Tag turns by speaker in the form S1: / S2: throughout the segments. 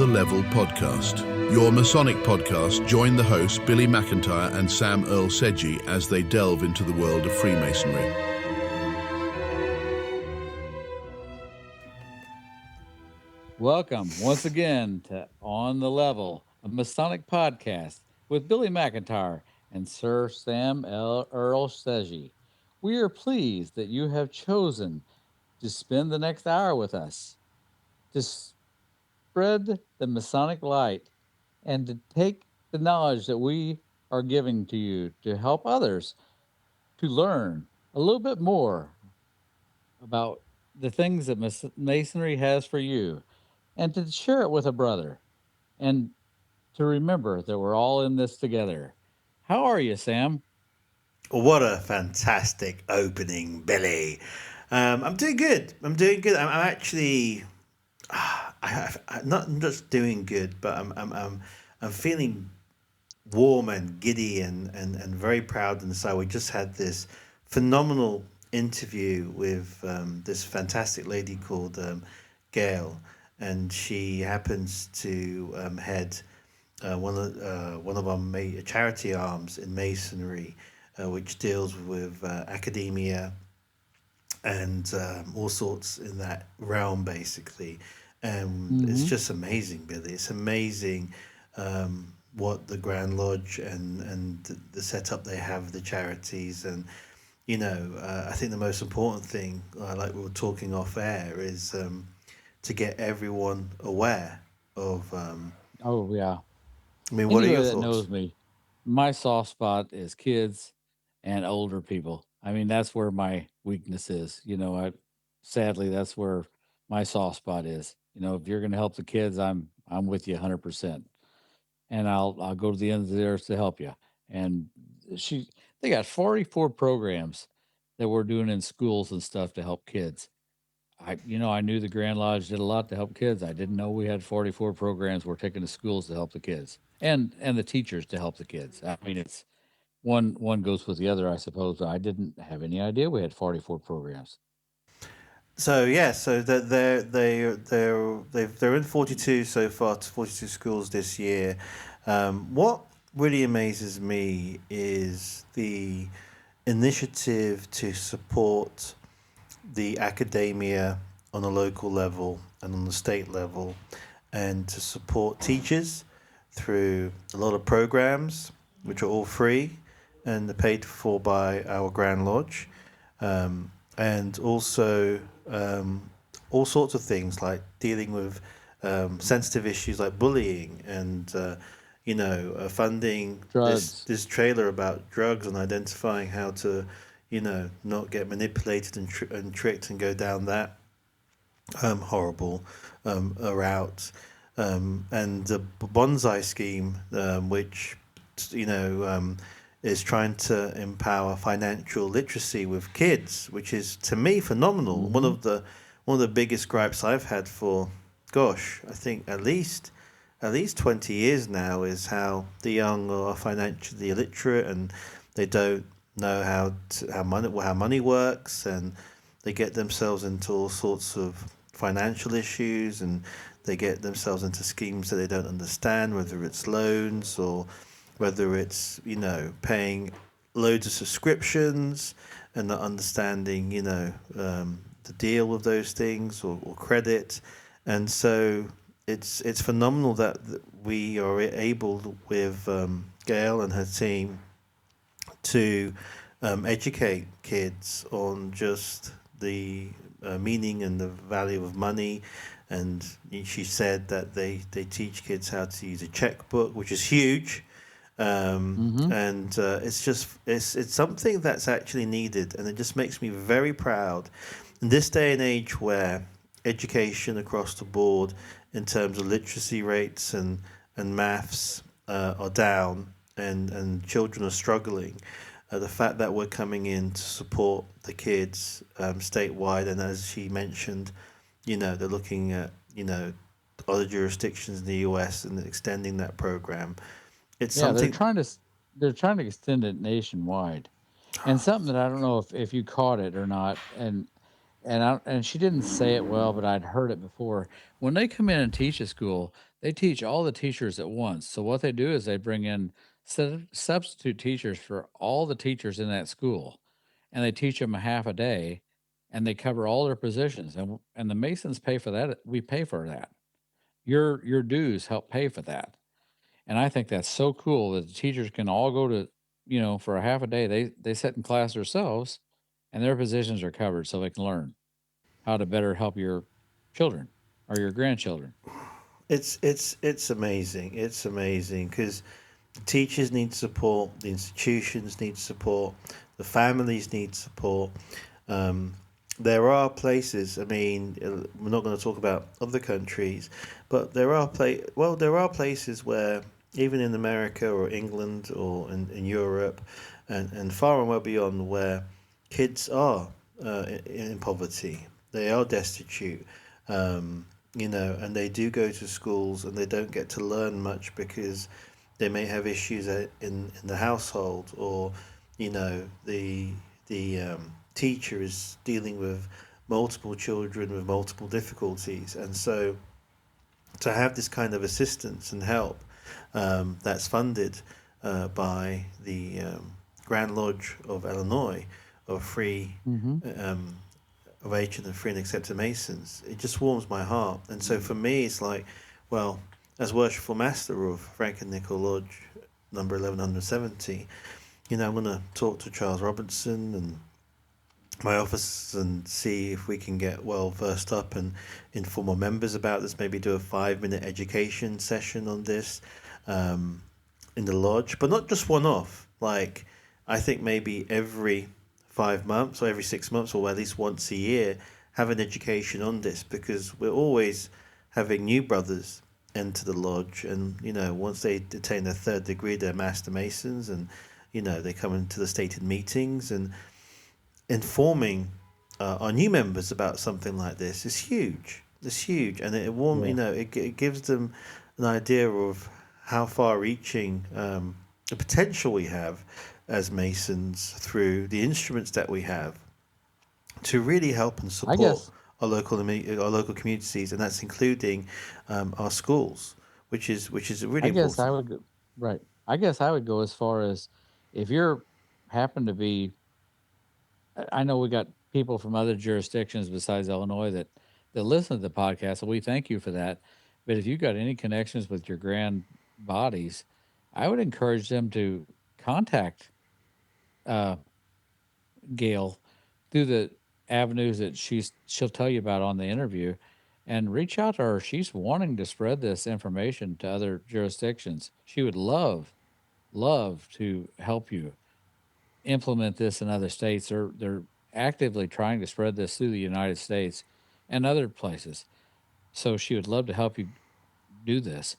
S1: Level podcast. Your Masonic podcast. Join the hosts Billy McIntyre and Sam Earl Sedgey as they delve into the world of Freemasonry.
S2: Welcome once again to On the Level, a Masonic podcast with Billy McIntyre and Sir Sam Earl Sedgey. We are pleased that you have chosen to spend the next hour with us to spread the Masonic light and to take the knowledge that we are giving to you to help others to learn a little bit more about the things that Masonry has for you and to share it with a brother and to remember that we're all in this together. How are you, Sam?
S3: What a fantastic opening, Billy. I'm doing good. I'm actually, I'm not just doing good, but I'm feeling warm and giddy and very proud inside. We just had this phenomenal interview with this fantastic lady called Gale, and she happens to head one of our charity arms in Masonry, which deals with academia and all sorts in that realm, basically. And it's
S2: Mm-hmm.
S3: just amazing, Billy. It's amazing what the Grand Lodge and the setup they have, the charities. And, I think the most important thing, like we were talking off air, is to get everyone aware of.
S2: Oh, yeah.
S3: I mean, what are your
S2: Anybody that
S3: thoughts?
S2: knows me, my soft spot is kids and older people. I mean, that's where my weakness is. Sadly, that's where my soft spot is. If you're going to help the kids, I'm with you 100%. And I'll go to the end of the earth to help you. And she they got 44 programs that we're doing in schools and stuff to help kids. I knew the Grand Lodge did a lot to help kids. I didn't know we had 44 programs we're taking to schools to help the kids and the teachers to help the kids. I mean, it's one goes with the other, I suppose. But I didn't have any idea we had 44 programs.
S3: So yeah, so they're in 42 so far, 42 schools this year. What really amazes me is the initiative to support the academia on a local level and on the state level, and to support teachers through a lot of programs, which are all free and are paid for by our Grand Lodge, and also all sorts of things like dealing with sensitive issues like bullying and funding
S2: Drugs.
S3: this trailer about drugs and identifying how to not get manipulated and tricked and go down that horrible route, and the bonsai scheme, which you know is trying to empower financial literacy with kids, which is to me phenomenal.
S2: Mm-hmm.
S3: One of the biggest gripes I've had for, gosh, I think at least 20 years now is how the young are financially illiterate and they don't know how money works, and they get themselves into all sorts of financial issues, and they get themselves into schemes that they don't understand, whether it's loans or whether it's paying loads of subscriptions and not understanding the deal with those things, or credit. And so it's phenomenal that we are able with Gail and her team to educate kids on just the meaning and the value of money. And she said that they teach kids how to use a checkbook, which is huge.
S2: Mm-hmm.
S3: And it's something that's actually needed, and it just makes me very proud in this day and age where education across the board in terms of literacy rates and maths are down, and children are struggling. The fact that we're coming in to support the kids statewide, and as she mentioned, they're looking at other jurisdictions in the US and extending that program. It's
S2: Yeah,
S3: something.
S2: they're trying to extend it nationwide. And something that I don't know if you caught it or not, and she didn't say it well, but I'd heard it before. When they come in and teach at school, They teach all the teachers at once. So what they do is they bring in substitute teachers for all the teachers in that school, and they teach them a half a day, and they cover all their positions. And the Masons pay for that. We pay for that. Your dues help pay for that. And I think that's so cool that the teachers can all go to, for a half a day. They sit in class themselves, and their positions are covered, so they can learn how to better help your children or your grandchildren.
S3: It's amazing. It's amazing because the teachers need support, the institutions need support, the families need support. Um, there are places. I mean, we're not going to talk about other countries, but there are places where even in America or England or in Europe, and far and well beyond, where kids are in poverty, they are destitute. Um, and they do go to schools and they don't get to learn much because they may have issues in the household, or the teacher is dealing with multiple children with multiple difficulties, and so to have this kind of assistance and help that's funded by the Grand Lodge of Illinois of free
S2: Hmm.
S3: um, of ancient and free and accepted Masons, it just warms my heart. And so for me, it's like, well, as worshipful master of Frank and Nicol Lodge, number 1170, I'm going to talk to Charles Robinson and my office and see if we can get well versed up and inform our members about this. Maybe do a 5 minute education session on this um, in the lodge, but not just one off. Like, I think maybe every 5 months or every 6 months or at least once a year, have an education on this, because we're always having new brothers enter the lodge, and once they attain their third degree, they're master masons, and they come into the stated meetings, and informing our new members about something like this is huge. It's huge, and
S2: Yeah.
S3: it gives them an idea of how far-reaching the potential we have as Masons through the instruments that we have to really help and
S2: I
S3: support
S2: guess
S3: our local communities, and that's including our schools, which is really
S2: I guess I
S3: important.
S2: would go, right. I guess I would go as far as if you're happen to be I know we got people from other jurisdictions besides Illinois that listen to the podcast, and we thank you for that. But if you got any connections with your grand bodies, I would encourage them to contact uh, Gail through the avenues that she'll tell you about on the interview, and reach out to her. She's wanting to spread this information to other jurisdictions. She would love to help you implement this in other states. They're actively trying to spread this through the United States and other places. So she would love to help you do this.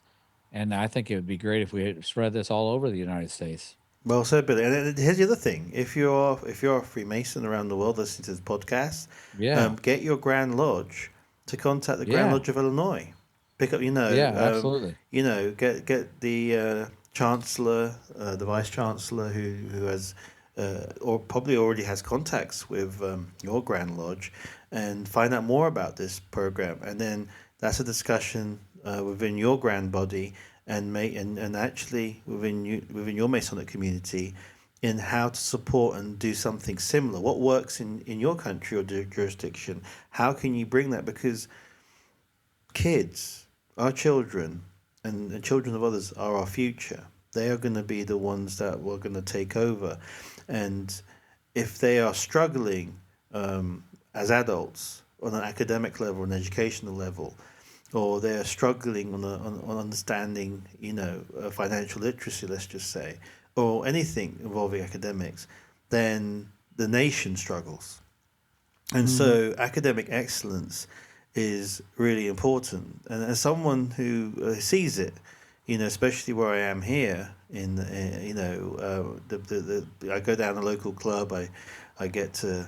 S2: And I think it would be great if we had spread this all over the United States.
S3: Well said, Billy. And here's the other thing: if you're a Freemason around the world listening to this podcast,
S2: Yeah.
S3: get your Grand Lodge to contact the Grand
S2: Yeah.
S3: Lodge of Illinois. Pick up,
S2: Yeah, absolutely.
S3: get the Chancellor, the Vice Chancellor, who has or probably already has contacts with your Grand Lodge, and find out more about this program. And then that's a discussion within your grand body, and actually within your Masonic community, in how to support and do something similar. What works in your country or jurisdiction? How can you bring that? Because kids, our children, and children of others are our future. They are going to be the ones that we're going to take over. And if they are struggling as adults on an academic level, an educational level, or they're struggling on understanding, financial literacy, let's just say, or anything involving academics, then the nation struggles. And
S2: Hmm.
S3: so academic excellence is really important. And as someone who sees it, especially where I am here in, I go down a local club. I get to,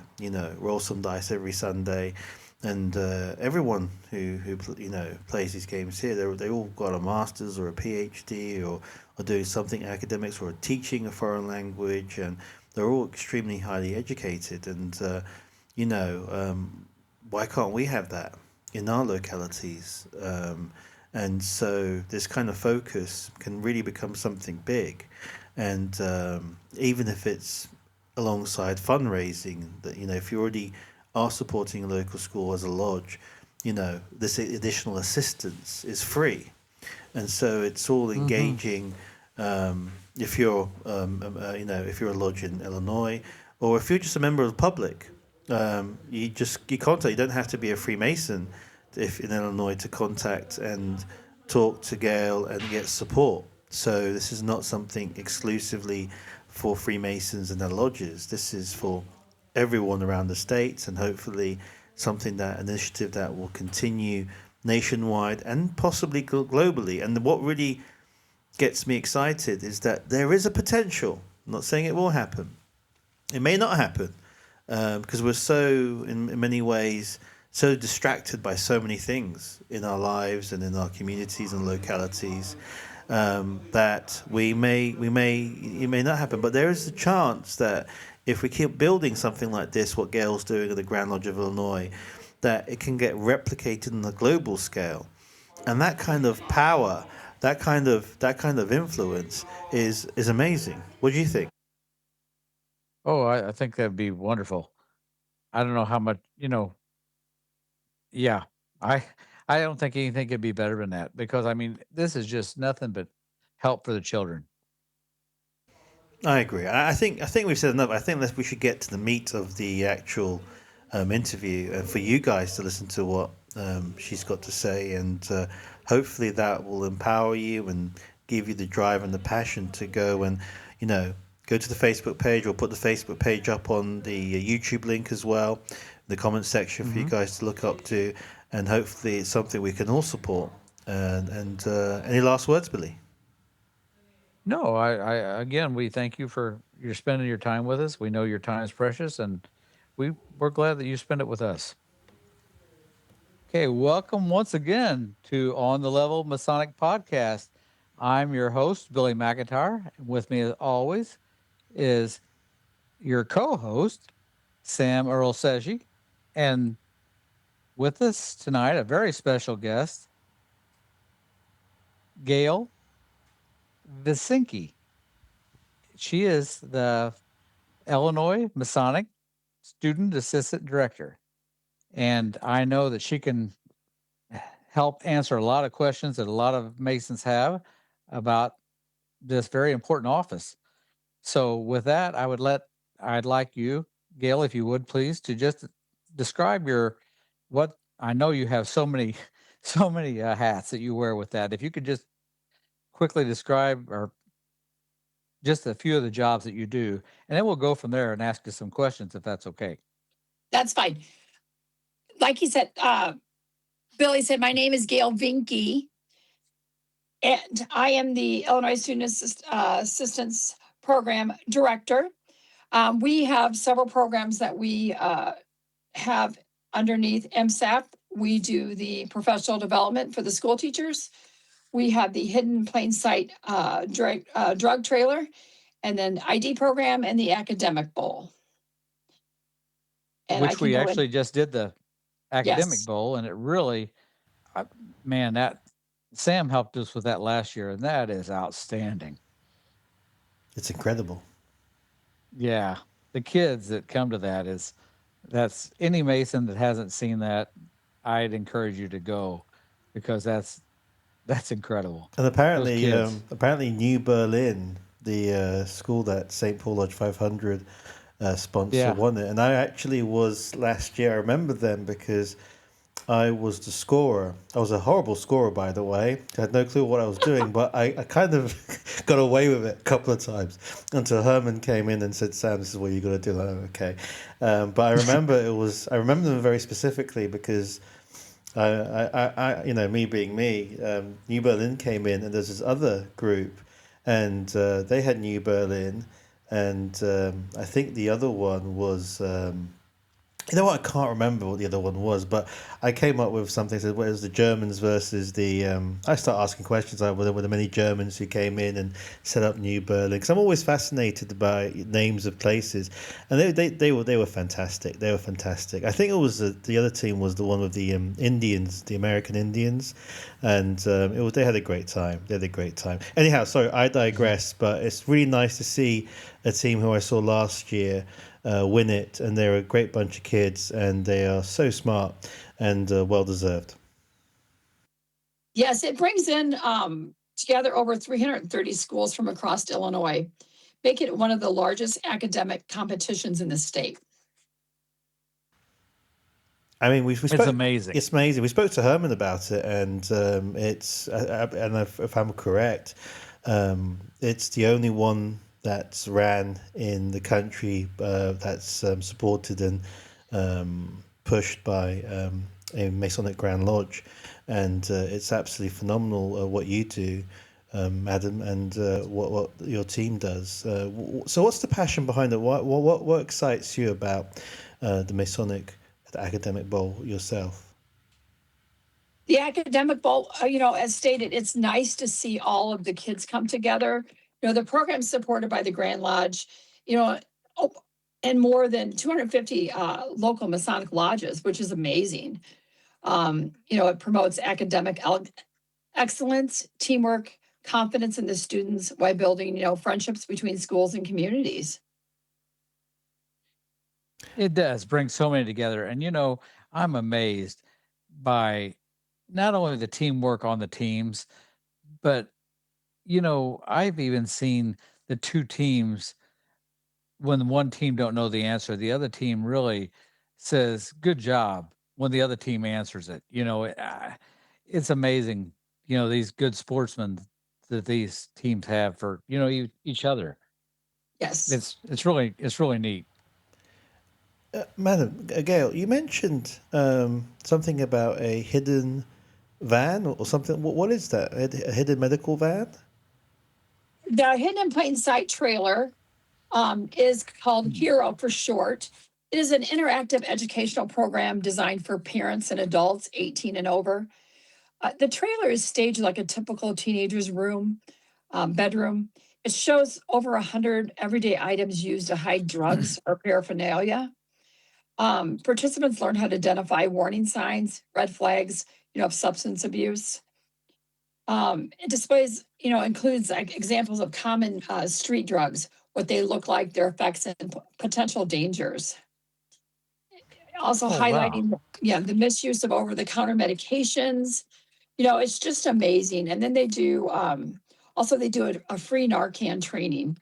S3: roll some dice every Sunday, and everyone who plays these games here, they all got a master's or a PhD, or doing something academics, or teaching a foreign language, and they're all extremely highly educated. And you know, why can't we have that in our localities? And so this kind of focus can really become something big. And even if it's alongside fundraising, that, if you already are supporting a local school as a lodge, this additional assistance is free. And so it's all
S2: Mm-hmm.
S3: engaging. If you're, if you're a lodge in Illinois, or if you're just a member of the public, you contact. You don't have to be a Freemason, if in Illinois, to contact and talk to Gale and get support. So this is not something exclusively for Freemasons and their lodges. This is for everyone around the states, and hopefully something, that initiative that will continue nationwide and possibly globally. And what really gets me excited is that there is a potential. I'm not saying it will happen. It may not happen, because we're so, in many ways, so distracted by so many things in our lives and in our communities and localities, that it may not happen. But there is a chance that if we keep building something like this, what Gale's doing at the Grand Lodge of Illinois, that it can get replicated on a global scale, and that kind of power, that kind of influence is amazing. What do you think?
S2: Oh, I think that'd be wonderful. I don't know how much, yeah. I I don't think anything could be better than that because I mean, this is just nothing but help for the children.
S3: I agree. I think we've said enough. I think that we should get to the meat of the actual interview, and for you guys to listen to what she's got to say, and hopefully that will empower you and give you the drive and the passion to go and, go to the Facebook page, or put the Facebook page up on the YouTube link as well, the comment section for you
S2: Mhm.
S3: guys to look up to, and hopefully it's something we can all support. And any last words, Billy?
S2: No, I again, we thank you for your spending your time with us. We know your time is precious, and we're glad that you spend it with us. Okay, welcome once again to On the Level Masonic Podcast. I'm your host, Billy McIntyre. And with me, as always, is your co-host, Sam Earl Seji, and with us tonight, a very special guest, Gale Vyncke. She is the Illinois Masonic Student Assistant Director. And I know that she can help answer a lot of questions that a lot of Masons have about this very important office. So with that, I'd like you, Gail, if you would please, to just describe your what I know you have so many so many hats that you wear with that. If you could just quickly describe or just a few of the jobs that you do, and then we'll go from there and ask you some questions if that's okay.
S4: That's fine. Like he said, Billy said, my name is Gale Vyncke, and I am the Illinois Assistance Program Director. We have several programs that we have underneath IMSAP. We do the professional development for the school teachers. We have the hidden plain sight drug trailer, and then ID program and the academic bowl. And I
S2: Which
S4: can
S2: we
S4: go in.
S2: actually just did the academic
S4: Yes.
S2: bowl, and it really, man, that Sam helped us with that last year, and that is outstanding.
S3: It's incredible.
S2: Yeah, the kids that come to that's any Mason that hasn't seen that, I'd encourage you to go because that's incredible.
S3: And
S2: Those kids.
S3: apparently New Berlin, the school that St. Paul Lodge 500 sponsor,
S2: Yeah.
S3: won it. And I actually was last year. I remember them because I was the scorer. I was a horrible scorer, by the way. I had no clue what I was doing, but I kind of got away with it a couple of times until Herman came in and said, "Sam, this is what you got to do." Like, "Oh, okay." But I remember I remember them very specifically because me being me, New Berlin came in, and there's this other group, and they had New Berlin, and I think the other one was You know what? I can't remember what the other one was, but I came up with something. Said well, it was the Germans versus the. I start asking questions like, were there many Germans who came in and set up New Berlin? Because I'm always fascinated by names of places, and they were fantastic. They were fantastic. I think it was the other team was the one with the Indians, the American Indians, and they had a great time. They had a great time. Anyhow, sorry, I digress. But it's really nice to see a team who I saw last year win it, and they're a great bunch of kids, and they are so smart and well deserved.
S4: Yes, it brings in together over 330 schools from across Illinois, make it one of the largest academic competitions in the state.
S3: I mean, we
S2: It's
S3: spoke.
S2: amazing.
S3: It's amazing. We spoke to Herman about it, and and if I'm correct, it's the only one that's ran in the country that's supported and pushed by a Masonic Grand Lodge, and it's absolutely phenomenal what you do, Adam, and what your team does. So, what's the passion behind it? What excites you about the Masonic, the Academic Bowl yourself?
S4: The academic bowl, as stated, it's nice to see all of the kids come together. The program's supported by the Grand Lodge, you know, oh, and more than 250 local Masonic lodges, which is amazing. It promotes academic excellence, teamwork, confidence in the students while building, friendships between schools and communities.
S2: It does bring so many together. And, I'm amazed by not only the teamwork on the teams, but, I've even seen the two teams when one team don't know the answer, the other team really says, good job when the other team answers it. It's amazing, these good sportsmen that these teams have for, each other.
S4: Yes.
S2: It's really neat.
S3: Madam Gail, you mentioned something about a hidden van or something. What is that? A hidden medical van?
S4: The Hidden in Plain Sight trailer is called
S2: Hmm.
S4: HERO for short. It is an interactive educational program designed for parents and adults 18 and over. The trailer is staged like a typical teenager's bedroom. It shows over 100 everyday items used to hide drugs or paraphernalia. Participants learn how to identify warning signs, red flags, of substance abuse. It displays, includes like examples of common street drugs, what they look like, their effects, and potential dangers. Also
S2: Oh, wow.
S4: highlighting, the misuse of over-the-counter medications. It's just amazing. And then they do a free Narcan training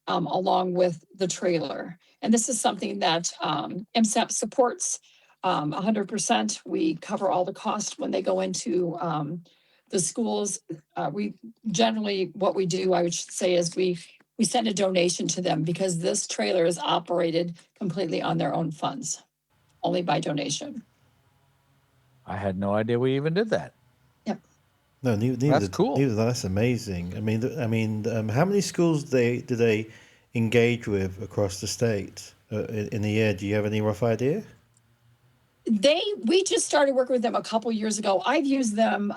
S4: along with the trailer. And this is something that IMSAP supports 100%. We cover all the costs when they go into the schools. We generally, what we do, I would say, is we send a donation to them because this trailer is operated completely on their own funds, only by donation.
S2: I had no idea we even did that.
S4: Yep.
S3: No,
S2: That's cool.
S3: neither. That's amazing. How many schools do they engage with across the state in a year? Do you have any rough idea?
S4: We just started working with them a couple years ago. I've used them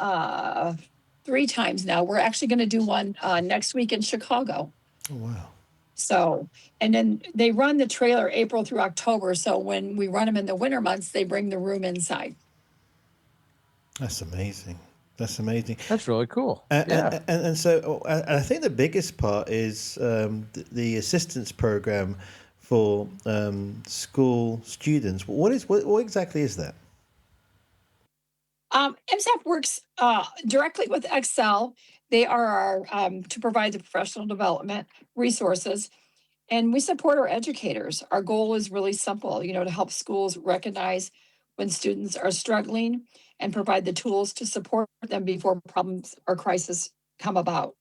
S4: 3 times now. We're actually going to do one next week in Chicago.
S3: Oh wow!
S4: So, and then they run the trailer April through October. So when we run them in the winter months, they bring the room inside.
S3: That's amazing. That's amazing.
S2: That's really cool.
S3: And,
S2: Yeah.
S3: I think the biggest part is the assistance program for school students. What exactly is that?
S4: MSAP works directly with Excel. They are our to provide the professional development resources, and we support our educators. Our goal is really simple, to help schools recognize when students are struggling and provide the tools to support them before problems or crises come about.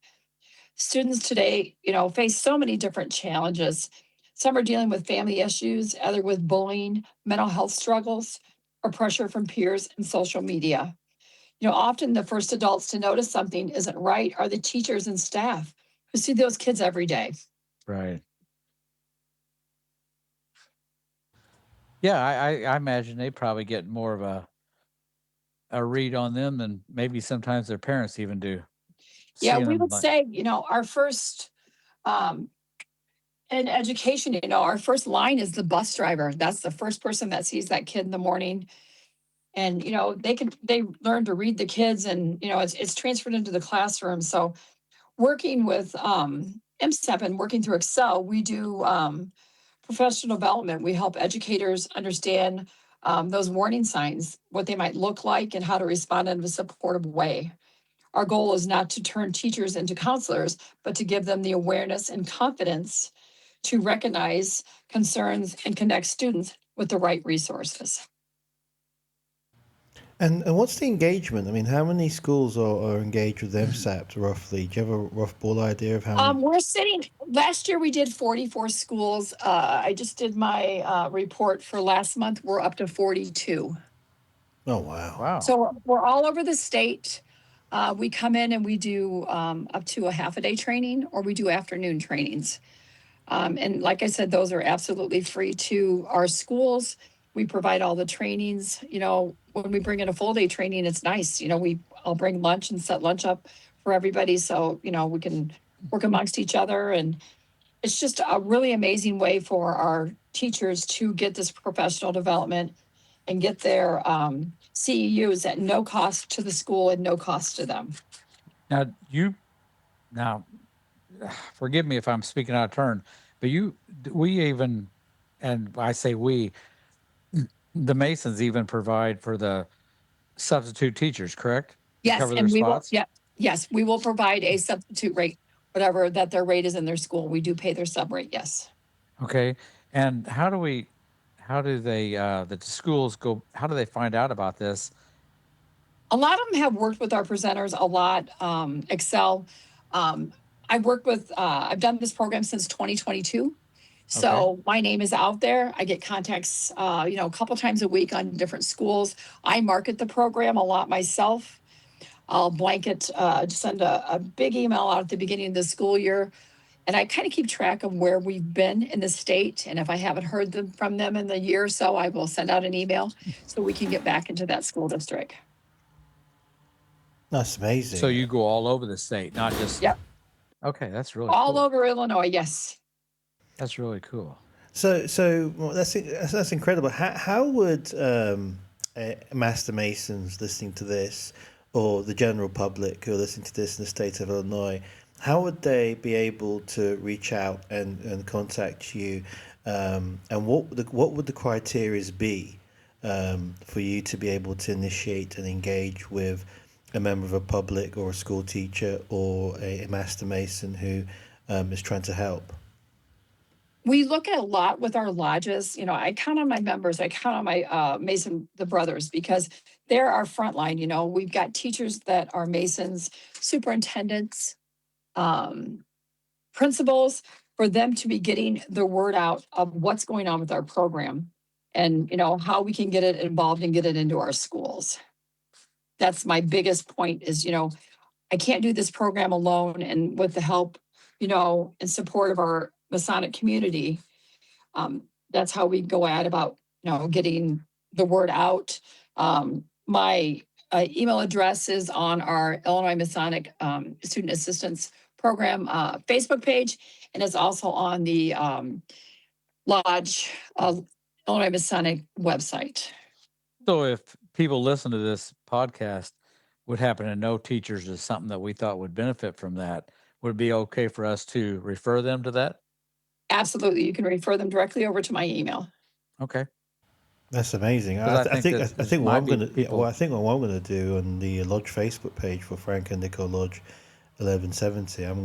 S4: Students today, face so many different challenges. Some are dealing with family issues, other with bullying, mental health struggles, or pressure from peers and social media. Often the first adults to notice something isn't right are the teachers and staff who see those kids every day.
S2: Right. Yeah, I imagine they probably get more of a read on them than maybe sometimes their parents even do.
S4: Yeah,
S2: Seeing
S4: we
S2: them
S4: would
S2: like,
S4: say, our first um, in education, our first line is the bus driver. That's the first person that sees that kid in the morning. And, they learn to read the kids, and, it's transferred into the classroom. So working with IMSAP and working through Excel, we do professional development. We help educators understand those warning signs, what they might look like, and how to respond in a supportive way. Our goal is not to turn teachers into counselors, but to give them the awareness and confidence to recognize concerns and connect students with the right resources.
S3: And what's the engagement? I mean, how many schools are engaged with MSAP roughly? Do you have a rough ball idea of how many?
S4: We're sitting, last year we did 44 schools. I just did my report for last month. We're up to 42.
S3: Oh, wow.
S2: wow.
S4: So we're all over the state. We come in and we do up to a half a day training, or we do afternoon trainings. And like I said, those are absolutely free to our schools. We provide all the trainings. When we bring in a full day training, it's nice. I'll bring lunch and set lunch up for everybody, so we can work amongst each other. And it's just a really amazing way for our teachers to get this professional development and get their CEUs at no cost to the school and no cost to them.
S2: Now forgive me if I'm speaking out of turn, but we even, and I say we, the Masons even provide for the substitute teachers, correct? To
S4: Yes,
S2: cover their
S4: and we will.
S2: spots.
S4: Yeah, yes, we will provide a substitute rate, whatever that their rate is in their school. We do pay their sub rate. Yes.
S2: Okay. And how do they, the schools go, how do they find out about this?
S4: A lot of them have worked with our presenters a lot. Excel. Um, I've done this program since 2022.
S2: Okay.
S4: So my name is out there. I get contacts, a couple times a week on different schools. I market the program a lot myself. I'll just send a big email out at the beginning of the school year. And I kind of keep track of where we've been in the state. And if I haven't heard from them in the year or so, I will send out an email so we can get back into that school district.
S3: That's
S2: So
S3: amazing.
S2: you go all over the state, not just,
S4: Yep.
S2: okay. That's really
S4: All
S2: cool.
S4: over Illinois. Yes.
S2: That's really cool.
S3: So well, that's incredible. How would Master Masons listening to this, or the general public who are listening to this in the state of Illinois, how would they be able to reach out and contact you? And what would the criteria be for you to be able to initiate and engage with a member of a public or a school teacher or a Master Mason who is trying to help?
S4: We look at a lot with our lodges. I count on my members. I count on my Mason, the brothers, because they're our front line. We've got teachers that are Masons, superintendents, um, principals, for them to be getting the word out of what's going on with our program, and how we can get it involved and get it into our schools. That's my biggest point is, I can't do this program alone, and with the help, and support of our Masonic community, that's how we go at about, getting the word out. My email address is on our Illinois Masonic Student Assistance Program Facebook page, and it's also on the Lodge Illinois Masonic website.
S2: So if people listen to this podcast would happen to know teachers is something that we thought would benefit from that, would it be okay for us to refer them to that?
S4: Absolutely, you can refer them directly over to my email.
S2: Okay.
S3: That's amazing.
S2: Because I think
S3: I
S2: this
S3: think what
S2: might
S3: I'm
S2: be
S3: gonna
S2: people.
S3: I think what I'm gonna do on the Lodge Facebook page for Frank and Nicole Lodge 1170. I'm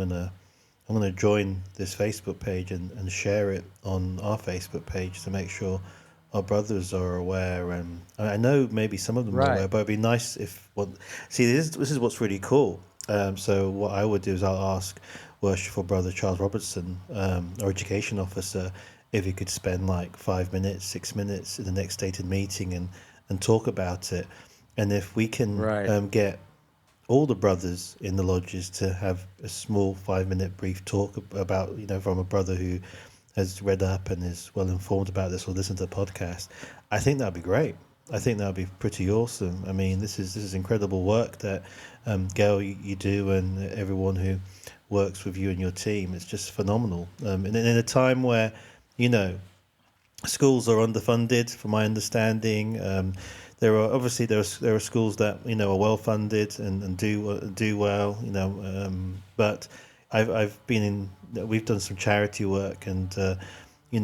S3: gonna join this Facebook page and share it on our Facebook page to make sure our brothers are aware. And I know maybe some of them are
S2: Right.
S3: aware, but it'd be nice if see this is what's really cool. So what I would do is I'll ask Worshipful Brother Charles Robertson, our education officer, if he could spend like 5 minutes, 6 minutes in the next stated meeting and talk about it. And if we can
S2: Right.
S3: get all the brothers in the lodges to have a small 5 minute brief talk about, from a brother who has read up and is well informed about this or listened to the podcast, I think that'd be great. I think that'd be pretty awesome. I mean, this is incredible work that Gail you do, and everyone who works with you and your team. It's just phenomenal. And in a time where, you know, schools are underfunded, from my understanding. There are obviously there are schools that are well funded and do well, but I've been in. We've done some charity work, and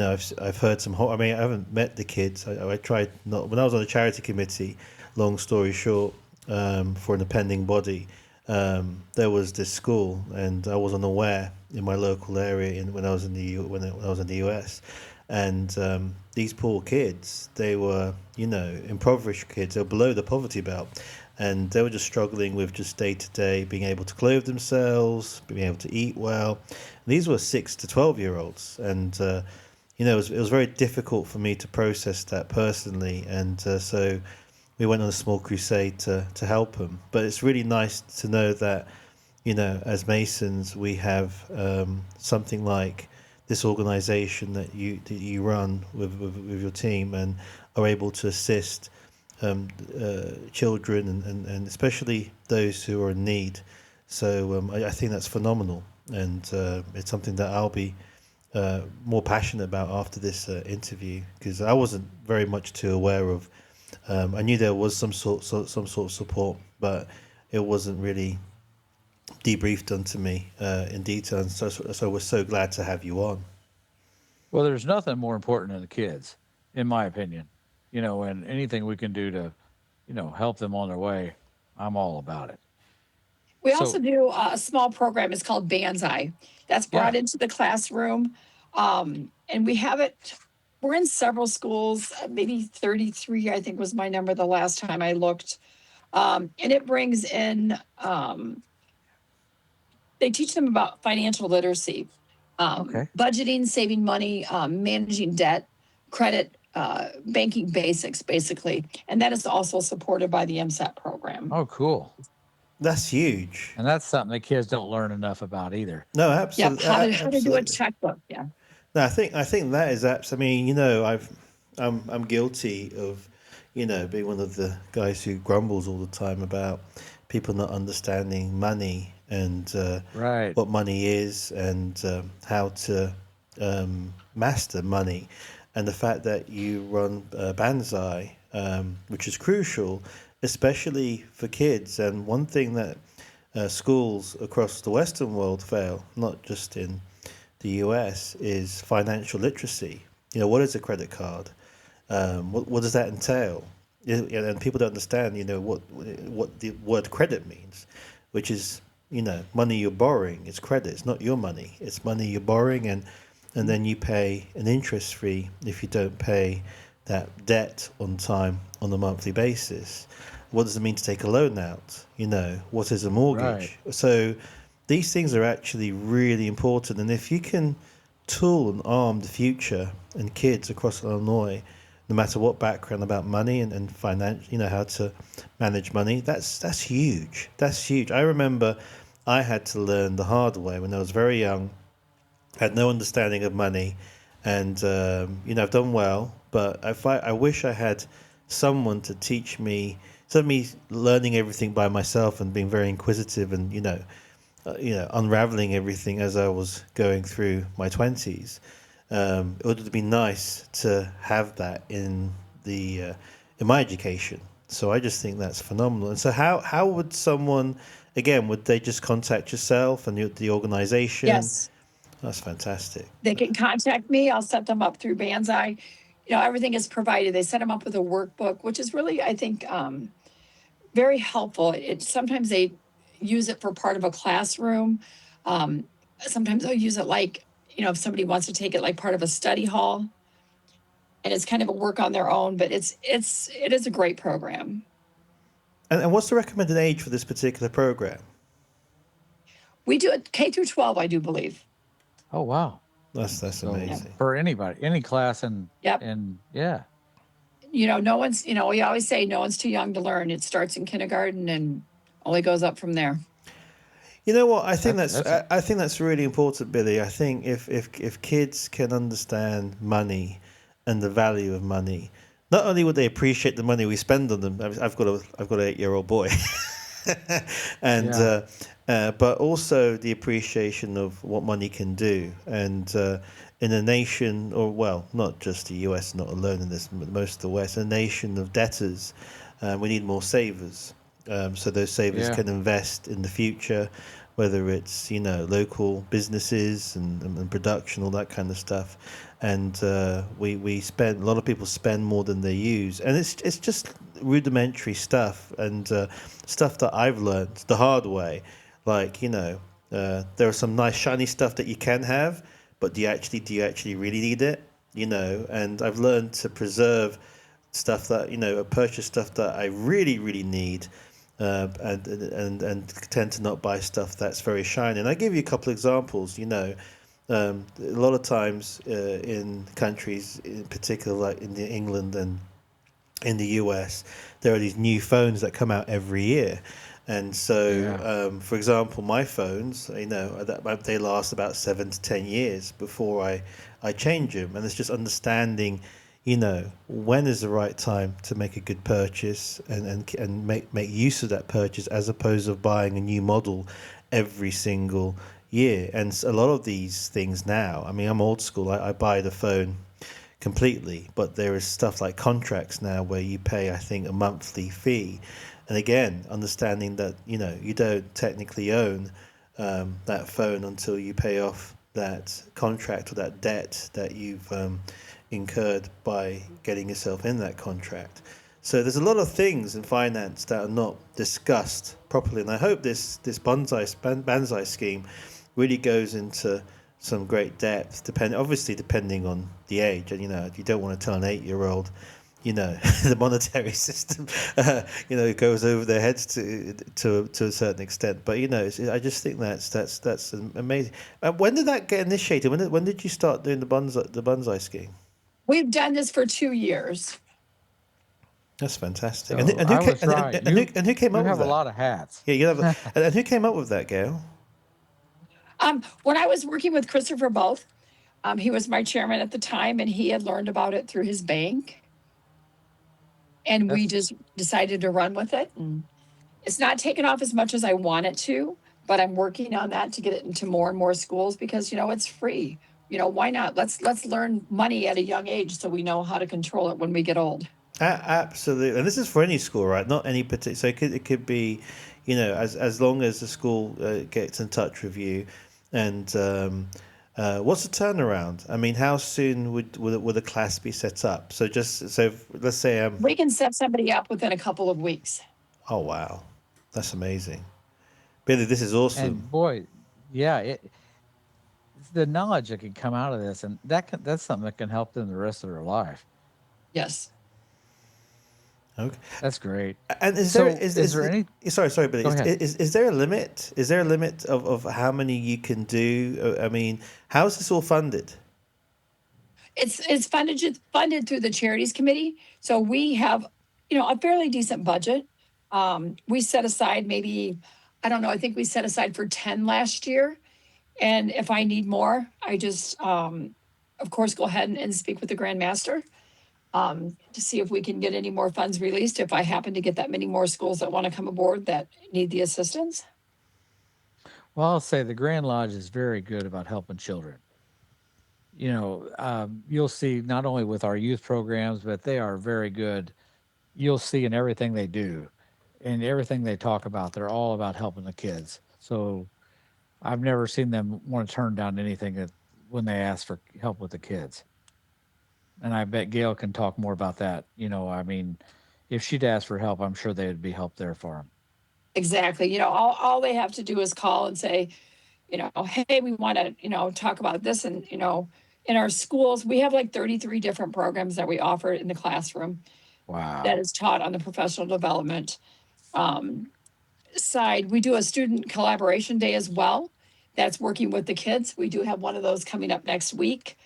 S3: I've heard some. I mean, I haven't met the kids. I tried not when I was on the charity committee. Long story short, for an appending body, there was this school, and I wasn't aware in my local area when I was in when I was in the US, and these poor kids, they were impoverished kids. They were below the poverty belt, and they were just struggling with just day to day being able to clothe themselves, being able to eat well. And these were 6 to 12 year olds, and it was very difficult for me to process that personally, and so we went on a small crusade to help them. But it's really nice to know that, as Masons, we have something like this organization that you run with your team and are able to assist children and especially those who are in need. So I think that's phenomenal, and it's something that I'll be more passionate about after this interview, because I wasn't very much too aware of. I knew there was some sort of support, but it wasn't really debriefed onto me in detail. And so we're so glad to have you on.
S2: Well, there's nothing more important than the kids, in my opinion. And anything we can do to, help them on their way, I'm all about it.
S4: We
S2: So-
S4: also do a small program. It's called Banzai. That's brought
S2: Yeah.
S4: into the classroom. And we have it, we're in several schools, maybe 33, I think was my number the last time I looked. And it brings in, they teach them about financial literacy,
S2: Okay.
S4: budgeting, saving money, managing debt, credit, banking basics, basically. And that is also supported by the MSAP program.
S2: Oh, cool.
S3: That's huge.
S2: And that's something the kids don't learn enough about either.
S3: No,
S4: Yep,
S3: absolutely.
S4: how to do a checkbook. Yeah.
S3: No, I think that is absolutely. I mean, I'm guilty of, being one of the guys who grumbles all the time about people not understanding money and
S2: Right.
S3: what money is, and how to master money, and the fact that you run Banzai, which is crucial, especially for kids. And one thing that schools across the Western world fail, not just in the US, is financial literacy. What is a credit card? What does that entail? And people don't understand, what the word credit means, which is, money you're borrowing. It's credit. It's not your money. It's money you're borrowing, and then you pay an interest fee if you don't pay that debt on time on a monthly basis. What does it mean to take a loan out? What is a mortgage?
S2: Right.
S3: So these things are actually really important, and if you can tool and arm the future and kids across Illinois, no matter what background, about money and finance, how to manage money, that's huge. That's huge. I remember I had to learn the hard way when I was very young, had no understanding of money, and I've done well, but I wish I had someone to teach me. Instead of me learning everything by myself and being very inquisitive and unraveling everything as I was going through my 20s, it would be nice to have that in my education. So I just think that's phenomenal. And so how would someone, again, would they just contact yourself and the organization?
S4: Yes.
S3: That's fantastic.
S4: They can contact me. I'll set them up through Banzai. Everything is provided. They set them up with a workbook, which is really, I think, very helpful. Sometimes they use it for part of a classroom. Sometimes they'll use it like, if somebody wants to take it like part of a study hall, and it's kind of a work on their own, but it is a great program.
S3: And what's the recommended age for this particular program?
S4: We do it K through 12, I do believe.
S2: Oh, wow.
S3: That's
S2: So
S3: amazing.
S2: for anybody, any class, and
S4: Yep.
S2: and yeah.
S4: No one's, we always say no one's too young to learn. It starts in kindergarten and only goes up from there.
S3: You know what? I think
S2: That's
S3: I think that's really important, Billy. I think if kids can understand money and the value of money, not only would they appreciate the money we spend on them. I've got an 8-year-old boy, and
S2: yeah.
S3: but also the appreciation of what money can do. And in a nation, or well, not just the U.S. not alone in this, but most of the West, a nation of debtors, we need more savers. So those savers
S2: Yeah.
S3: can invest in the future, whether it's local businesses and production, all that kind of stuff. And we spend a lot of people spend more than they use, and it's just rudimentary stuff and stuff that I've learned the hard way. Like there are some nice shiny stuff that you can have, but do you actually really need it? And I've learned to preserve stuff that purchase stuff that I really really need, and tend to not buy stuff that's very shiny. And I give you a couple of examples. A lot of times in countries, in particular like in England and in the US, there are these new phones that come out every year. And
S2: Yeah.
S3: so, for example, my phones, they last about 7 to 10 years before I change them. And it's just understanding, when is the right time to make a good purchase and make use of that purchase as opposed to buying a new model every single year. And a lot of these things now, I mean, I'm old school. I buy the phone completely, but there is stuff like contracts now where you pay, I think, a monthly fee. And again, understanding that you don't technically own that phone until you pay off that contract or that debt that you've incurred by getting yourself in that contract. So there's a lot of things in finance that are not discussed properly, and I hope this banzai scheme really goes into some great depth. Depending on the age, and you don't want to tell an 8-year-old, the monetary system, goes over their heads to a certain extent. But I just think that's amazing. When did that get initiated? When did you start doing the bonsai scheme?
S4: We've done this for 2 years.
S3: That's fantastic.
S2: So I was right.
S3: And who came
S2: You
S3: up with
S2: have a
S3: that?
S2: lot of hats.
S3: Yeah, you have. And who came up with that, Gail?
S4: When I was working with Christopher Both, he was my chairman at the time, and he had learned about it through his bank, and we
S2: That's
S4: just decided to run with it. And it's not taken off as much as I want it to, but I'm working on that to get it into more and more schools because it's free. Why not? Let's learn money at a young age so we know how to control it when we get old.
S3: Absolutely, and this is for any school, right? Not any particular. So it could be, as long as the school gets in touch with you, and what's the turnaround? I mean, how soon would a class be set up? Let's say
S4: We can set somebody up within a couple of weeks.
S3: oh wow, that's amazing, Billy. This is awesome.
S2: and boy, yeah, it's the knowledge that can come out of this, and that's something that can help them the rest of their life.
S4: Yes.
S3: Okay.
S2: That's great.
S3: And
S2: So, is there any?
S3: sorry, Billy.
S2: Go ahead.
S3: Is there a limit? Is there a limit of how many you can do? I mean, how is this all funded?
S4: It's funded through the charities committee. So we have, a fairly decent budget. We set aside maybe, I don't know, I think we set aside for 10 last year. And if I need more, I just, of course, go ahead and speak with the Grand Master to see if we can get any more funds released. If I happen to get that many more schools that want to come aboard that need the assistance.
S2: Well, I'll say the Grand Lodge is very good about helping children. You'll see not only with our youth programs, but they are very good. You'll see in everything they do and everything they talk about, they're all about helping the kids. So I've never seen them want to turn down anything when they ask for help with the kids. And I bet Gail can talk more about that. I mean, if she'd ask for help, I'm sure there'd be help there for them.
S4: Exactly. All they have to do is call and say, hey, we want to, talk about this. And, in our schools, we have like 33 different programs that we offer in the classroom that
S2: Wow.
S4: is taught on the professional development um, side. We do a student collaboration day as well. That's working with the kids. We do have one of those coming up next week.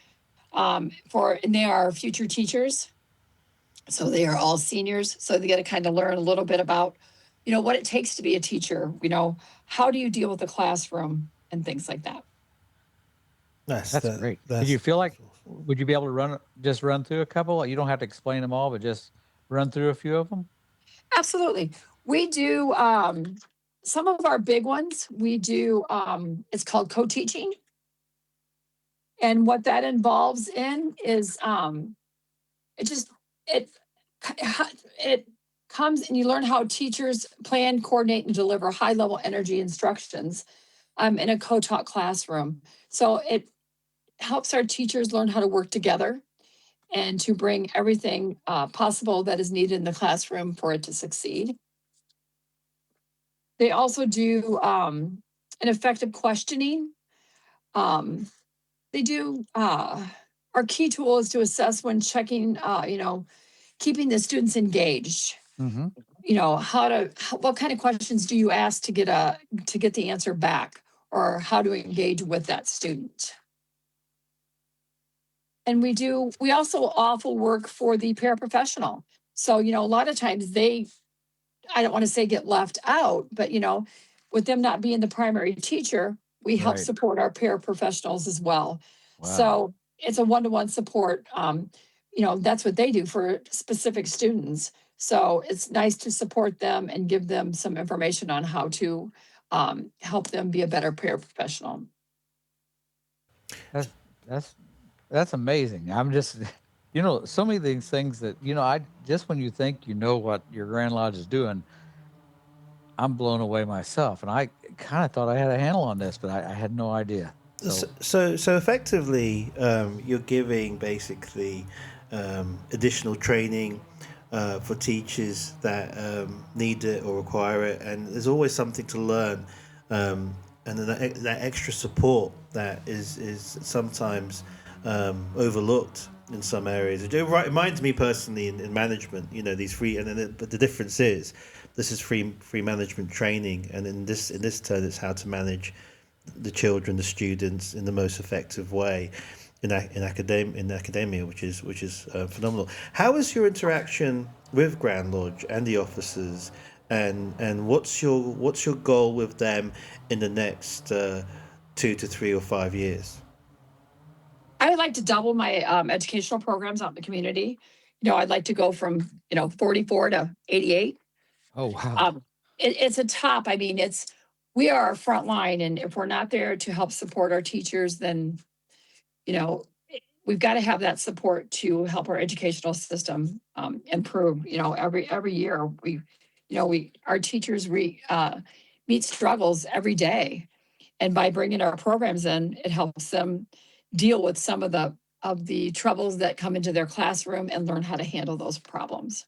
S4: And they are future teachers. So they are all seniors. So they get to kind of learn a little bit about what it takes to be a teacher, how do you deal with the classroom and things like that.
S2: That's great. Did you feel like, would you be able to run through a couple? You don't have to explain them all, but just run through a few of them?
S4: Absolutely. We do some of our big ones. We do, it's called co-teaching. And what that involves in is it just, it, it comes and you learn how teachers plan, coordinate, and deliver high level energy instructions in a co-taught classroom. So it helps our teachers learn how to work together and to bring everything possible that is needed in the classroom for it to succeed. They also do an effective questioning. They do, our key tool is to assess when checking, keeping the students engaged.
S2: Mm-hmm.
S4: What kind of questions do you ask to get the answer back, or how to engage with that student? And we also offer work for the paraprofessional. So, a lot of times I don't want to say get left out, but with them not being the primary teacher, we help
S2: Right.
S4: support our paraprofessionals as well.
S2: Wow.
S4: So it's a one-to-one support. That's what they do for specific students. So it's nice to support them and give them some information on how to help them be a better paraprofessional.
S2: That's amazing. I'm just, so many of these things that, I just, when you think you know what your Grand Lodge is doing, I'm blown away myself. And I kind of thought I had a handle on this, but I had no idea.
S3: So effectively, you're giving basically additional training for teachers that need it or require it, and there's always something to learn, and then that extra support that is sometimes overlooked in some areas. It reminds me personally in management, these free, but the difference is this is free management training, and in this turn it's how to manage the children, the students, in the most effective way in academia, which is phenomenal. How is your interaction with Grand Lodge and the officers, and what's your goal with them in the next 2 to 3 or 5 years?
S4: I would like to double my educational programs out in the community. I'd like to go from 44 to 88.
S2: Oh wow.
S4: It's a top. I mean, we are our front line, and if we're not there to help support our teachers, then we've got to have that support to help our educational system improve. Every year our teachers meet struggles every day, and by bringing our programs in, it helps them deal with some of the troubles that come into their classroom and learn how to handle those problems.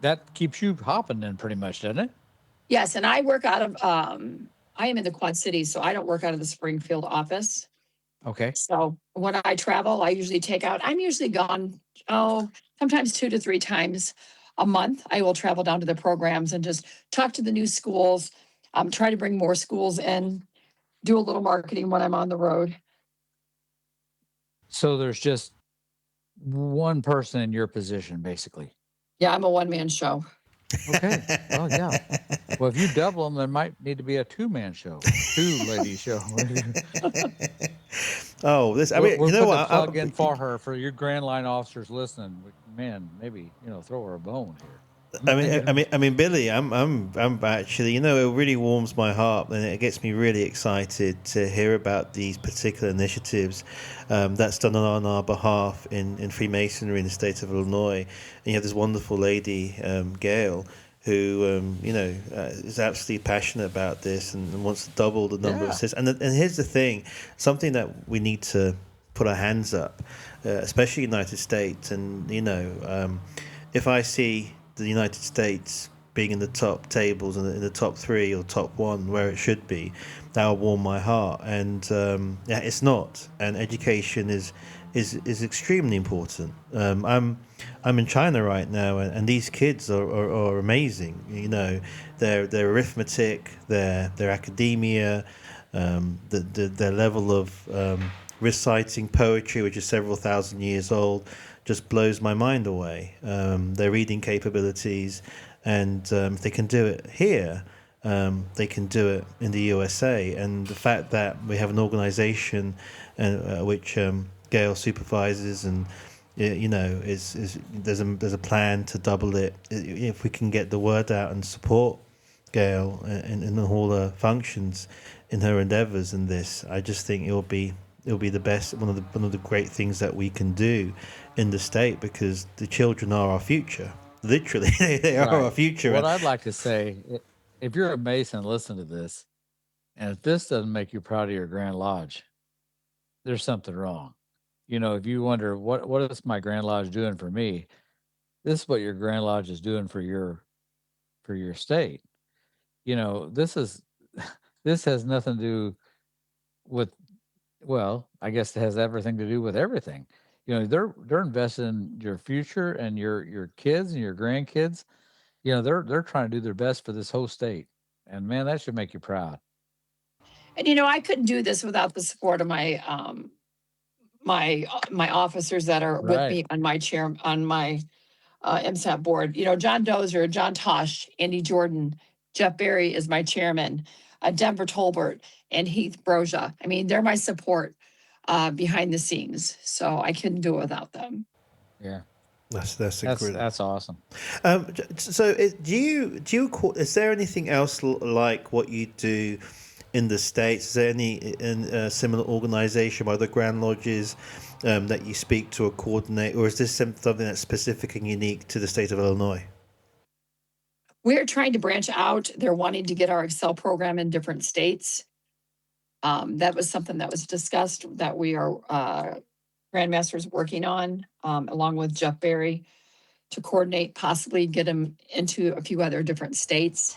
S2: That keeps you hopping then pretty much, doesn't it?
S4: Yes, and I work out of I am in the Quad Cities, so I don't work out of the Springfield office.
S2: Okay.
S4: So when I travel, I'm usually gone, sometimes 2 to 3 times a month. I will travel down to the programs and just talk to the new schools, try to bring more schools in, do a little marketing when I'm on the road.
S2: So there's just one person in your position, basically.
S4: Yeah, I'm a one-man show.
S2: Okay. Well, yeah. Well, if you double them, there might need to be a 2-man show, 2-lady show.
S3: Oh,
S2: We'll put the plug in for her, for your Grand Line officers listening. Man, maybe throw her a bone here.
S3: I mean, Billy, I'm actually, it really warms my heart, and it gets me really excited to hear about these particular initiatives that's done on our behalf in Freemasonry in the state of Illinois. And you have this wonderful lady, Gale, who is absolutely passionate about this and wants to double the number of sisters. And here's the thing, something that we need to put our hands up, especially United States. And if I see the United States being in the top tables and in the top 3 or top 1 where it should be, that will warm my heart. And it's not. And education is extremely important. I'm in China right now, and these kids are amazing. Their arithmetic, their academia, their level of reciting poetry, which is several thousand years old, just blows my mind away. Their reading capabilities, and if they can do it here, they can do it in the USA. And the fact that we have an organization which Gale supervises, and is there's a plan to double it. If we can get the word out and support Gale in all her functions, in her endeavors in this, I just think it'll be the best, one of the great things that we can do in the state, because the children are our future. Literally, they are our future.
S2: What I'd like to say, if you're a Mason, listen to this, and if this doesn't make you proud of your Grand Lodge, there's something wrong. If you wonder what is my Grand Lodge doing for me, this is what your Grand Lodge is doing for your state. This is this has nothing to do with, well, I guess it has everything to do with everything. They're invested in your future and your kids and your grandkids. They're trying to do their best for this whole state, and man, that should make you proud.
S4: And I couldn't do this without the support of my my officers that are with me on my IMSAP board. John Dozer, John Tosh, Andy Jordan, Jeff Berry is my chairman, Denver Tolbert, and Heath Broja. I mean, they're my support behind the scenes. So I couldn't do it without them.
S2: Yeah.
S3: That's
S2: awesome.
S3: So is there anything else like what you do in the States? Is there any similar organization by other Grand Lodges that you speak to or coordinate, or is this something that's specific and unique to the state of Illinois?
S4: We're trying to branch out. They're wanting to get our Excel program in different states. That was something that was discussed that we are Grandmasters working on, along with Jeff Berry, to coordinate, possibly get them into a few other different states.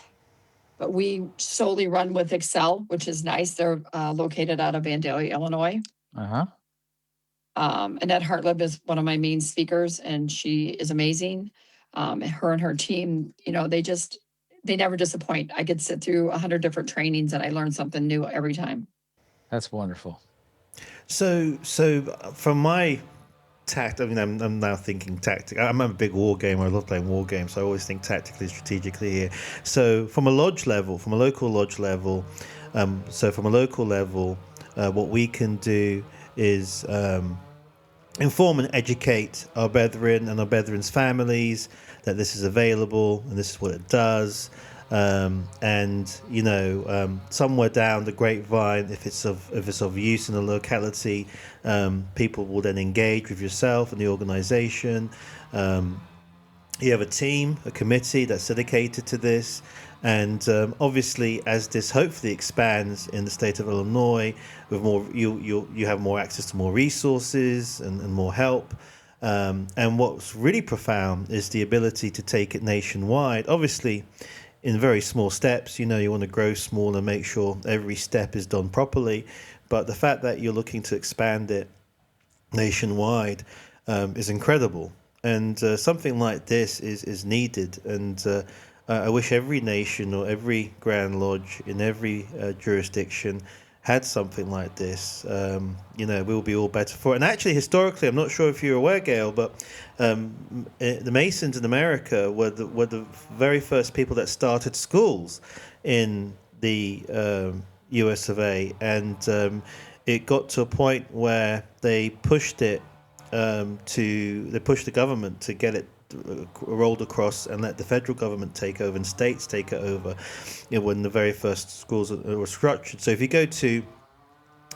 S4: But we solely run with Excel, which is nice. They're located out of Vandalia, Illinois. Annette Hartlib is one of my main speakers, and she is amazing. Her and her team, they never disappoint. I could sit through 100 different trainings and I learn something new every time.
S2: That's wonderful.
S3: So from my I'm now thinking tactic. I'm a big war gamer. I love playing war games, so I always think tactically, strategically here. So from a local lodge level, what we can do is inform and educate our brethren and our brethren's families that this is available and this is what it does. Somewhere down the grapevine, if it's of use in the locality, people will then engage with yourself and the organization. You have a team, a committee that's dedicated to this, and obviously, as this hopefully expands in the state of Illinois, with more, you have more access to more resources and more help. And what's really profound is the ability to take it nationwide. Obviously, in very small steps, you want to grow small and make sure every step is done properly. But the fact that you're looking to expand it nationwide is incredible. And something like this is needed. And I wish every nation or every Grand Lodge in every jurisdiction had something like this. We'll be all better for it. And actually, historically, I'm not sure if you're aware, Gale, but the Masons in America were the very first people that started schools in the US of A. And it got to a point where they pushed the government to get it rolled across and let the federal government take over and states take it over, when the very first schools were structured. So if you go to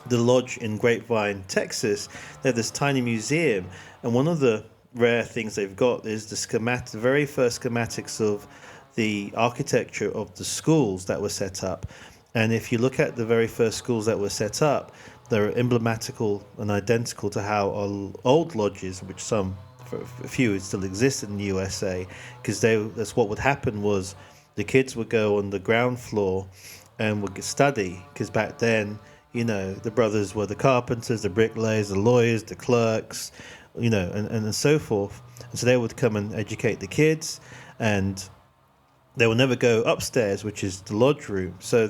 S3: the lodge in Grapevine, Texas, they have this tiny museum, and one of the rare things they've got is the very first schematics of the architecture of the schools that were set up. And if you look at the very first schools that were set up, they're emblematical and identical to how our old lodges, which for a few still existed in the USA, because that's what would happen was the kids would go on the ground floor and would study, because back then, the brothers were the carpenters, the bricklayers, the lawyers, the clerks, and so forth. And so they would come and educate the kids, and they will never go upstairs, which is the lodge room. So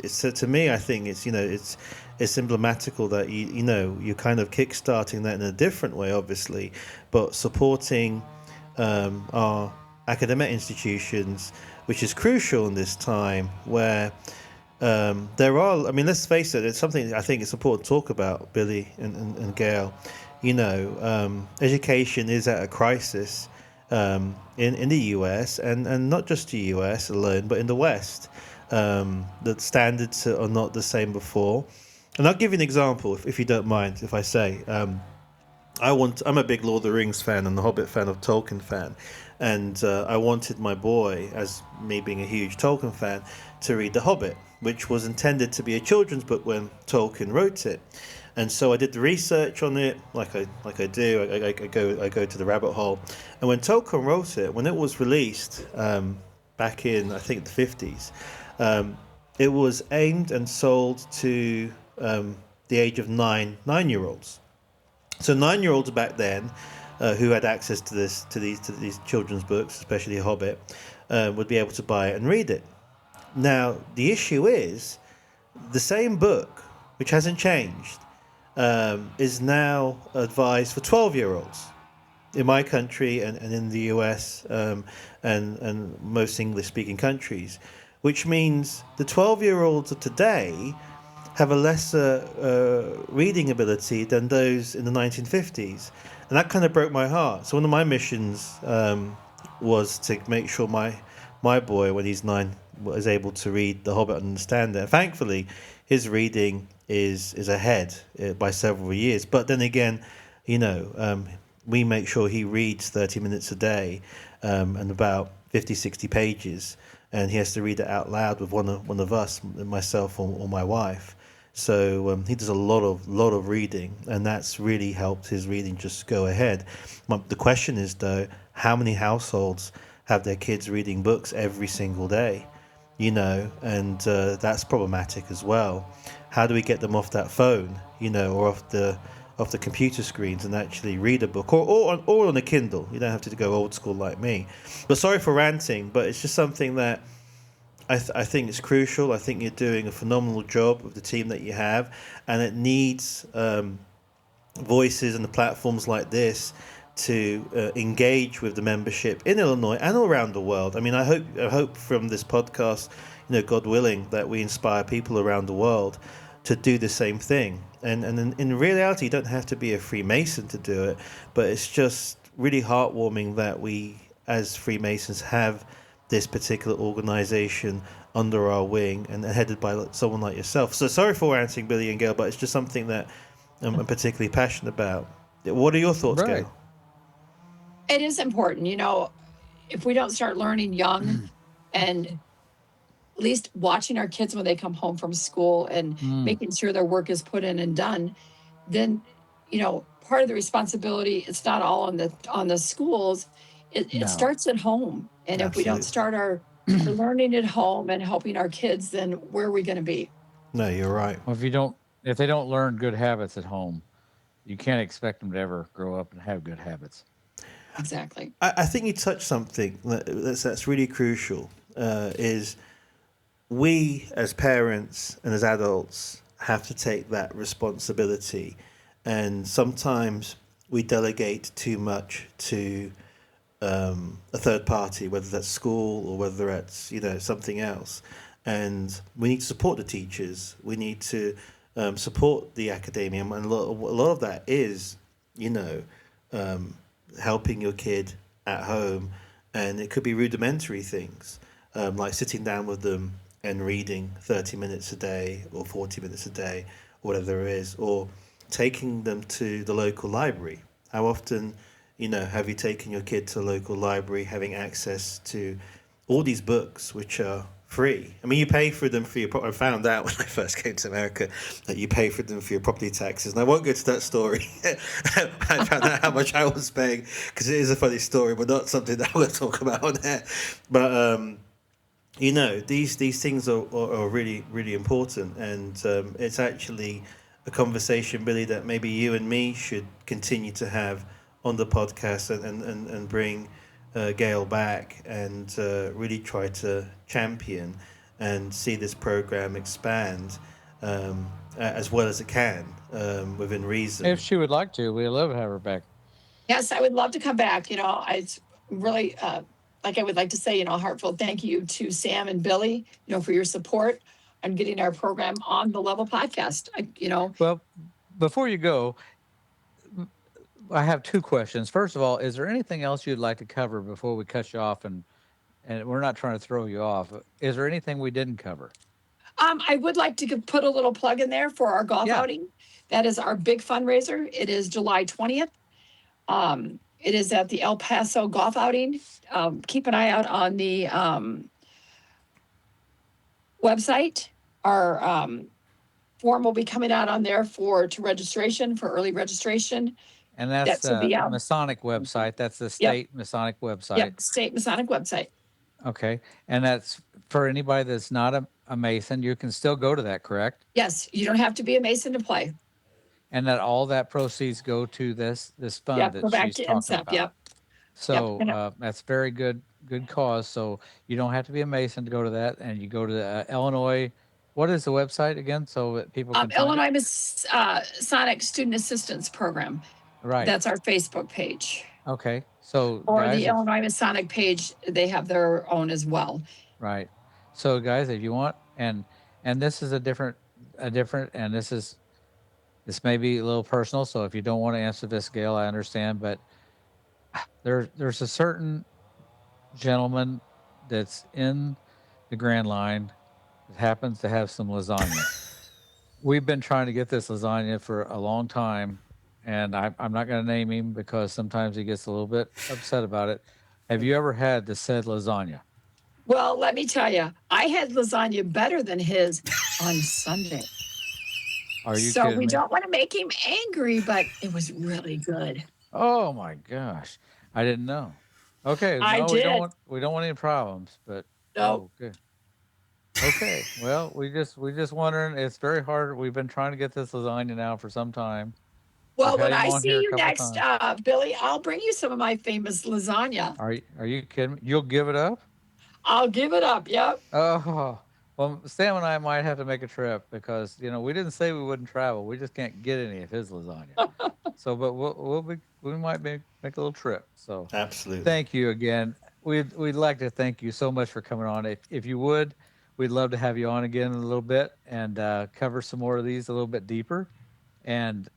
S3: so to me, I think it's emblematical that you're kind of kickstarting that in a different way, obviously, but supporting our academic institutions, which is crucial in this time where there are. I mean, let's face it. It's something I think it's important to talk about, Billy and Gail. Education is at a crisis in the US and not just the US alone, but in the West. The standards are not the same before. And I'll give you an example, if you don't mind, if I say. I'm a big Lord of the Rings fan and the Hobbit fan of Tolkien fan. And I wanted my boy, as me being a huge Tolkien fan, to read The Hobbit, which was intended to be a children's book when Tolkien wrote it. And so I did the research on it, like I do. I go to the rabbit hole. And when Tolkien wrote it, when it was released back in, I think, the 50s, it was aimed and sold to the age of 9-year-olds. So 9-year-olds back then, who had access to these children's books, especially Hobbit, would be able to buy it and read it. Now the issue is, the same book, which hasn't changed, is now advised for 12-year-olds in my country and in the US and most English-speaking countries, which means the 12-year-olds of today have a lesser reading ability than those in the 1950s. And that kind of broke my heart. So one of my missions was to make sure my boy, when he's 9, was able to read The Hobbit and understand it. And thankfully, his reading is ahead by several years. But then again, we make sure he reads 30 minutes a day and about 50, 60 pages. And he has to read it out loud with one of us, myself or my wife. So he does a lot of reading, and that's really helped his reading just go ahead. The question is, though, how many households have their kids reading books every single day? And that's problematic as well. How do we get them off that phone, or off the computer screens and actually read a book, or on a Kindle? You don't have to go old school like me. But sorry for ranting, but it's just something that I think it's crucial. I think you're doing a phenomenal job with the team that you have, and it needs voices and the platforms like this to engage with the membership in Illinois and all around the world. I mean, I hope from this podcast, God willing, that we inspire people around the world to do the same thing. And in reality, you don't have to be a Freemason to do it, but it's just really heartwarming that we, as Freemasons, have this particular organization under our wing and headed by someone like yourself. So sorry for ranting, Billy and Gail, but it's just something that I'm particularly passionate about. What are your thoughts,
S2: Right.
S3: Gail?
S4: It is important, if we don't start learning young and at least watching our kids when they come home from school and making sure their work is put in and done, then, part of the responsibility, it's not all on the schools. It starts at home. And
S3: Absolutely.
S4: If we don't start our learning at home and helping our kids, then where are we going to be?
S3: No, you're right.
S2: Well, if they don't learn good habits at home, you can't expect them to ever grow up and have good habits.
S4: Exactly.
S3: I think you touched something that's really crucial, is we as parents and as adults have to take that responsibility. And sometimes we delegate too much to a third party, whether that's school or whether that's something else. And we need to support the teachers. We need to support the academia, and a lot of that is helping your kid at home, and it could be rudimentary things like sitting down with them and reading 30 minutes a day or 40 minutes a day, or whatever it is, or taking them to the local library. How often have you taken your kid to a local library, having access to all these books which are free? I mean, you pay for them for your. I found out when I first came to America that you pay for them for your property taxes, and I won't go to that story. I found out how much I was paying, because it is a funny story, but not something that I'm going to talk about on air. But these things are really, really important, and it's actually a conversation, Billy, that maybe you and me should continue to have on the podcast and bring Gale back and really try to champion and see this program expand as well as it can within reason.
S2: If she would like to, we'd love to have her back.
S4: Yes, I would love to come back. It's really, like I would like to say, heartfelt thank you to Sam and Billy, for your support on getting our program on the Level podcast.
S2: Well, before you go, I have two questions. First of all, is there anything else you'd like to cover before we cut you off? And we're not trying to throw you off. Is there anything we didn't cover?
S4: I would like to put a little plug in there for our golf outing. That is our big fundraiser. It is July 20th. It is at the El Paso golf outing. Keep an eye out on the website. Our form will be coming out on there for registration, for early registration.
S2: And that's the Masonic website. That's the state Masonic website.
S4: Yep, state Masonic website.
S2: Okay. And that's for anybody that's not a Mason. You can still go to that, correct?
S4: Yes. You don't have to be a Mason to play.
S2: And that all that proceeds go to this fund that
S4: go back
S2: she's
S4: to
S2: talking
S4: IMSAP,
S2: about.
S4: Yep.
S2: So that's very good cause. So you don't have to be a Mason to go to that. And you go to Illinois. What is the website again? So that people can
S4: Illinois Masonic Student Assistance Program.
S2: Right.
S4: That's our Facebook page.
S2: Okay. So
S4: or guys, the Illinois Masonic page, they have their own as well.
S2: Right. So guys, if you want, and this is a different, and this may be a little personal. So if you don't want to answer this, Gale, I understand, but there's a certain gentleman that's in the Grand Line that happens to have some lasagna. We've been trying to get this lasagna for a long time. And I'm not going to name him because sometimes he gets a little bit upset about it. Have you ever had the said lasagna?
S4: Well, let me tell you, I had lasagna better than his on Sunday.
S2: Are you
S4: so
S2: kidding
S4: we
S2: me?
S4: don't want to make him angry, but it was really good.
S2: Oh my gosh, I didn't know. Okay,
S4: I did.
S2: We don't want any problems, but
S4: no.
S2: Okay. Okay, well, we just wondering. It's very hard. We've been trying to get this lasagna now for some time.
S4: Well, when I see you next, Billy, I'll bring you some of my famous lasagna.
S2: Are you kidding me? You'll give it up?
S4: I'll give it up. Yep.
S2: Oh, well, Sam and I might have to make a trip because we didn't say we wouldn't travel. We just can't get any of his lasagna. So, but we might make a little trip. So,
S3: absolutely.
S2: Thank you again. We'd like to thank you so much for coming on. If you would, we'd love to have you on again in a little bit and cover some more of these a little bit deeper. And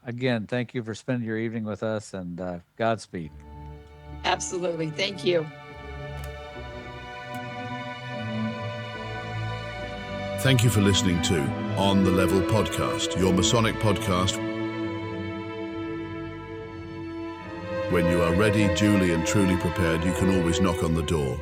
S2: again, thank you for spending your evening with us, and Godspeed.
S4: Absolutely. Thank you.
S1: Thank you for listening to On the Level podcast, your Masonic podcast. When you are ready, duly and truly prepared, you can always knock on the door.